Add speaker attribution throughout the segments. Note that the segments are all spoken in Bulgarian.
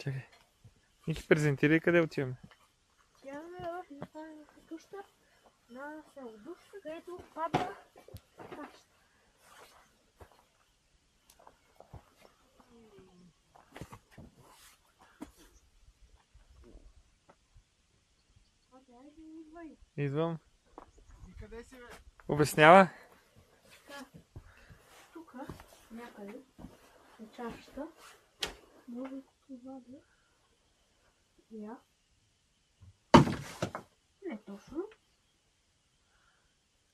Speaker 1: Чакай. Ники, презентирай къде отиваме.
Speaker 2: Отиваме в къща на село Душка, където пада кашата.
Speaker 1: Идвам.
Speaker 3: И къде си, бе?
Speaker 1: Обяснява.
Speaker 2: Тук, някъде, на чашата, може това да я. Не точно.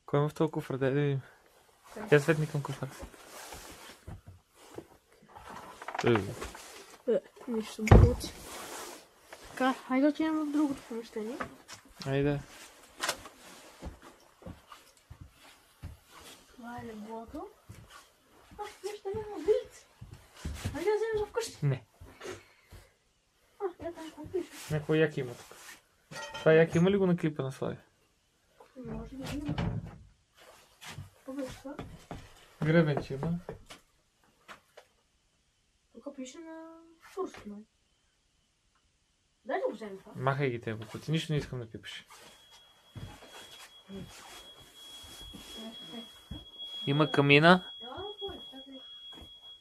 Speaker 1: Кой има в този куфър? Дай да видим. Я светни към куфър.
Speaker 2: Нищо не получи. Така, хайде отидем в другото помещение.
Speaker 1: Айде.
Speaker 2: Това е леглото. Вижте, няма вид. Хайде да вземем вкъщи.
Speaker 1: Не.
Speaker 2: Я там какво пише?
Speaker 1: Някой яки има тук. Това яки има ли го на клипа на Слави?
Speaker 2: Може да има. Какво беше това?
Speaker 1: Гребенче има.
Speaker 2: Тук пише на турски, май. Дай да го вземем това.
Speaker 1: Махай ги тези буквите. Нищо не искам да пипаш. Има камина.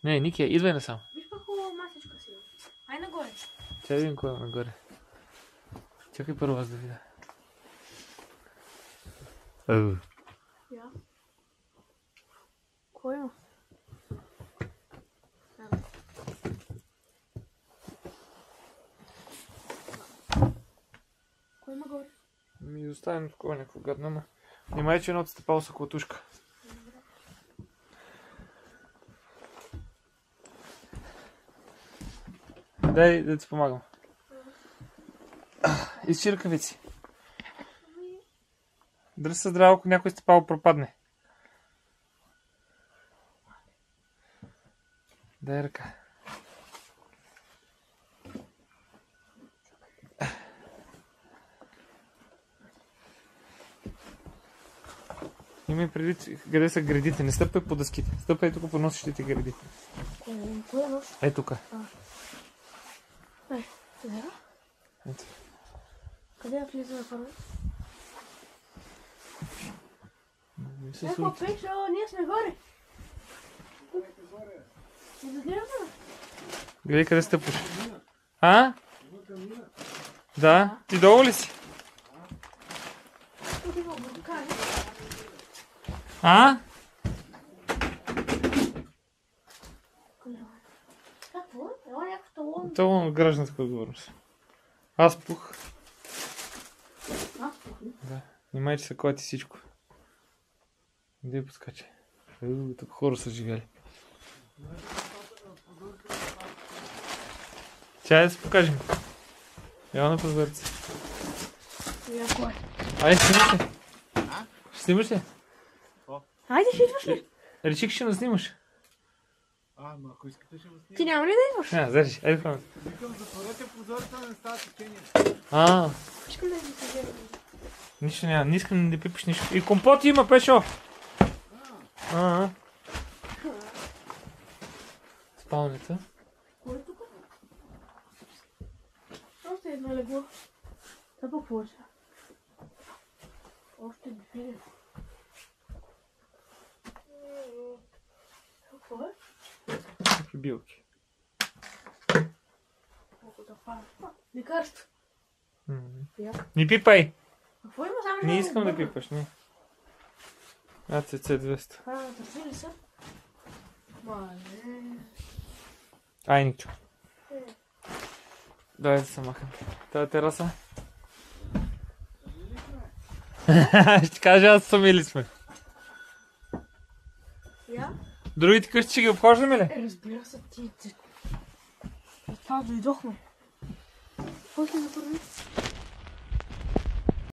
Speaker 1: Не, Никия, идвай насам.
Speaker 2: Виж пък хубава масичка си. Ай нагоре.
Speaker 1: Чай да видим кой е нагоре. Чакай първо аз да видя.
Speaker 2: Я. Кой има? Кой има горе?
Speaker 1: Ми оставим такова някакво гадно, ама. Внимай, че едното стъпало са клатушка. Дай да ти помагам. Изчи ръкавици. Дръж се здраво, ако някой стъпало пропадне. Дай ръка. Имай предвид къде са гредите. Не стъпай по дъските. Стъпай тук по носещите греди.
Speaker 2: Кой е нос?
Speaker 1: Ей тук.
Speaker 2: Къде?
Speaker 1: Ето.
Speaker 2: Къде я влизаме първо?
Speaker 1: Не се
Speaker 2: Еко,
Speaker 1: случи.
Speaker 2: Печо, ние сме горе. Изгледаме.
Speaker 1: Гледай къде стъпваш. А? Да. Ти долу ли си?
Speaker 2: Тук има буркани.
Speaker 1: А?
Speaker 2: Какво? Ела някакъв талон.
Speaker 1: Това е гражданска отговорност. Аз пух.
Speaker 2: Аз пухни.
Speaker 1: Да. Внимай, че се клати всичко. Иди подскачай. Тук хора са живели. Чай да се покажем. Ева на прозореца.
Speaker 2: Яко е.
Speaker 1: Айде, снимаш ли? Ще снимаш ли?
Speaker 2: Айде, ще идваш ли?
Speaker 1: Реших, ще наснимаш.
Speaker 3: Ама ако искате ще го снимам.
Speaker 2: Ти няма ли да идваш?
Speaker 1: Зарежи. Айде хвана.
Speaker 3: Викам, затворете прозореца, да не става течение.
Speaker 2: Искам да ви кажа.
Speaker 1: Нищо няма. Не искам да пипаш нищо. И компот има, Пешо. Спалнята.
Speaker 2: Кой е тук? Още едно легло. Това пък какво е? Още две. Какво е?
Speaker 1: Какви билки.
Speaker 2: Колко да пада. Лекарство.
Speaker 1: Не пипай!
Speaker 2: Какво има само?
Speaker 1: Не искам да пипаш, не. АЦЦ-200.
Speaker 2: Търси ли са? Мале.
Speaker 1: Ай, Никчо. Давай да се махам. Тая тераса. Ще кажа, аз самили сме.
Speaker 2: Я?
Speaker 1: Другите къщи ще ги обхождаме ли?
Speaker 2: Разбира се, ти. Това дойдохме. Какво ще запърви?